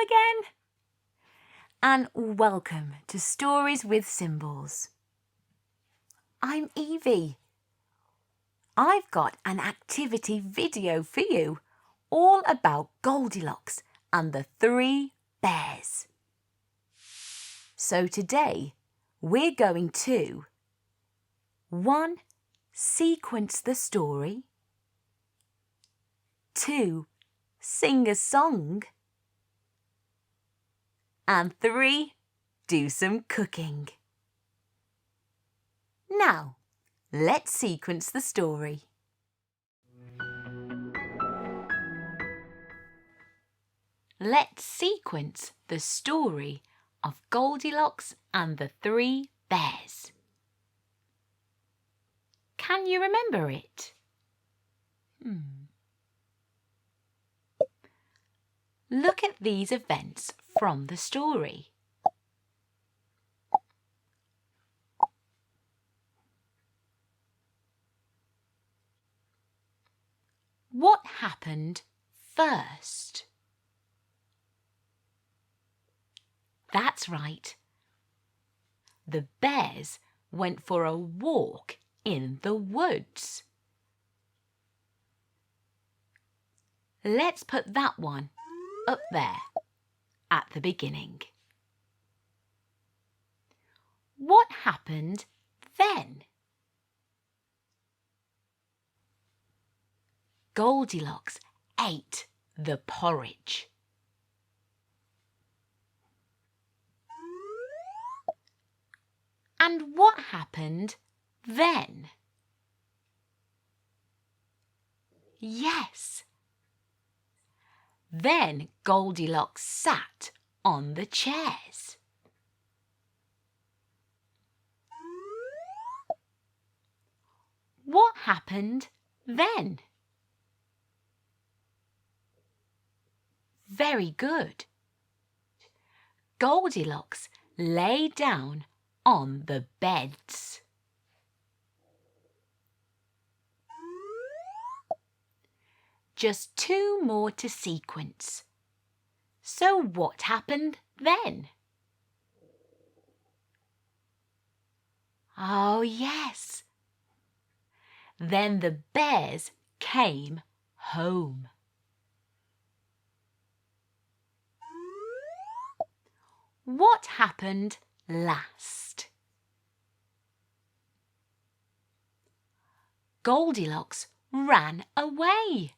again. And welcome to Stories with Symbols. I'm Evie. I've got an activity video for you all about Goldilocks and the 3 bears. So today we're going to 1. Sequence the story. 2. Sing a song. And 3. Do some cooking. Now, let's sequence the story. Let's sequence the story of Goldilocks and the 3 bears. Can you remember it? Look at these events from the story. What happened first? That's right. The bears went for a walk in the woods. Let's put that one up there at the beginning. What happened then? Goldilocks ate the porridge. And what happened then? Yes. Then Goldilocks sat on the chairs. What happened then? Very good. Goldilocks lay down on the beds. Just 2 more to sequence. So what happened then? Oh yes. Then the bears came home. What happened last? Goldilocks ran away.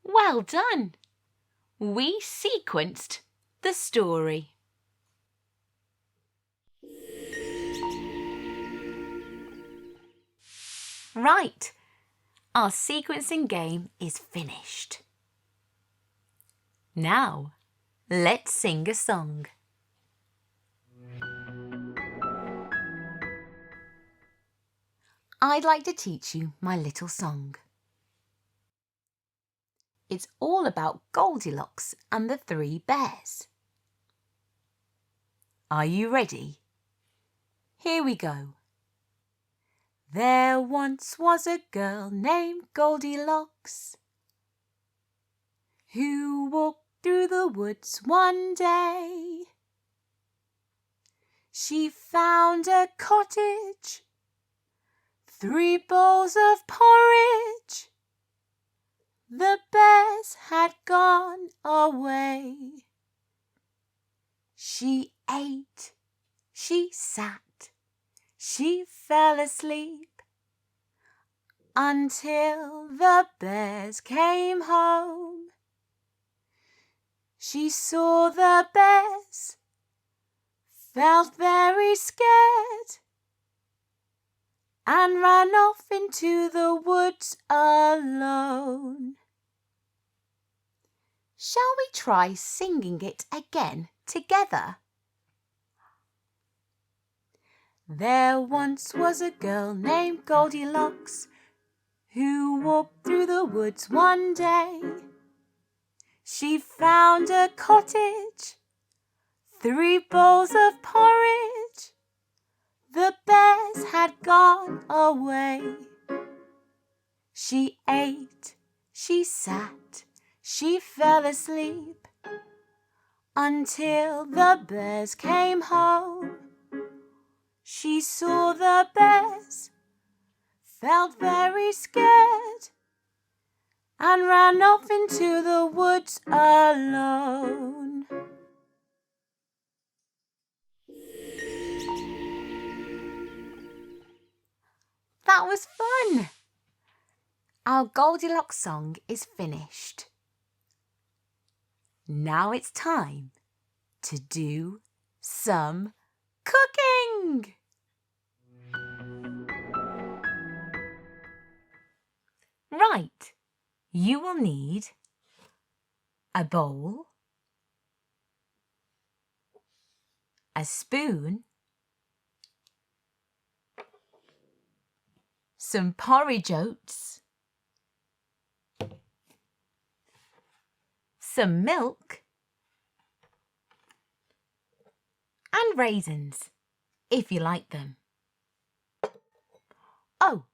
Well done! We sequenced the story. Right, our sequencing game is finished. Now, let's sing a song. I'd like to teach you my little song. It's all about Goldilocks and the 3 bears. Are you ready? Here we go. There once was a girl named Goldilocks who walked through the woods one day. She found a cottage, 3 bowls of porridge. The bears had gone away. She ate, she sat, she fell asleep until the bears came home. She saw the bears, felt very scared, and ran off into the woods alone. Shall we try singing it again together? There once was a girl named Goldilocks who walked through the woods one day. She found a cottage, 3 bowls of porridge. The bears had gone away. She ate, She sat, she fell asleep, until the bears came home. She saw the bears, felt very scared, and ran off into the woods alone. That was fun! Our Goldilocks song is finished. Now it's time to do some cooking! Right, you will need a bowl, a spoon, some porridge oats, some milk, and raisins, if you like them. Oh,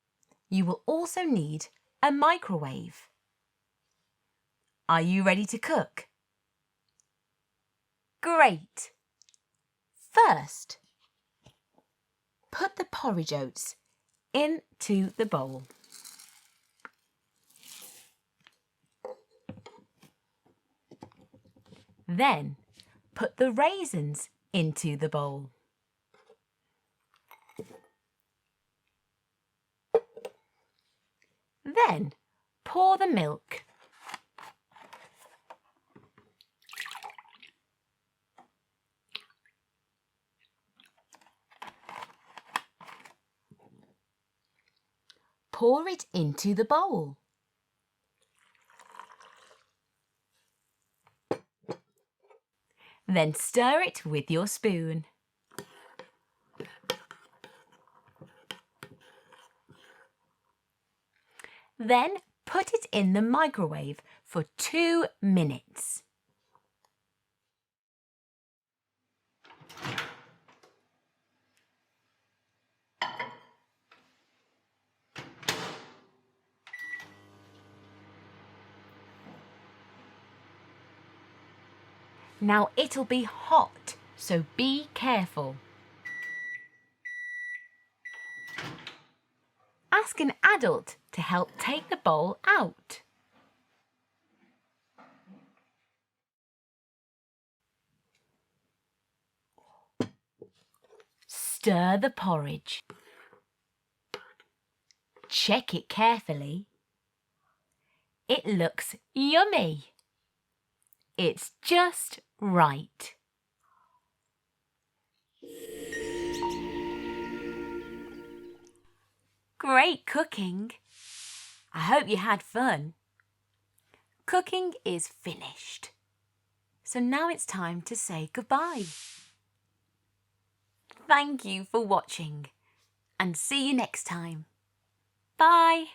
you will also need a microwave. Are you ready to cook? Great! First, put the porridge oats into the bowl. Then, put the raisins into the bowl. Then, pour the milk. Pour it into the bowl. Then stir it with your spoon. Then put it in the microwave for 2 minutes. Now it'll be hot, so be careful. Ask an adult to help take the bowl out. Stir the porridge. Check it carefully. It looks yummy. It's just right. Great cooking. I hope you had fun. Cooking is finished. So now it's time to say goodbye. Thank you for watching and see you next time. Bye.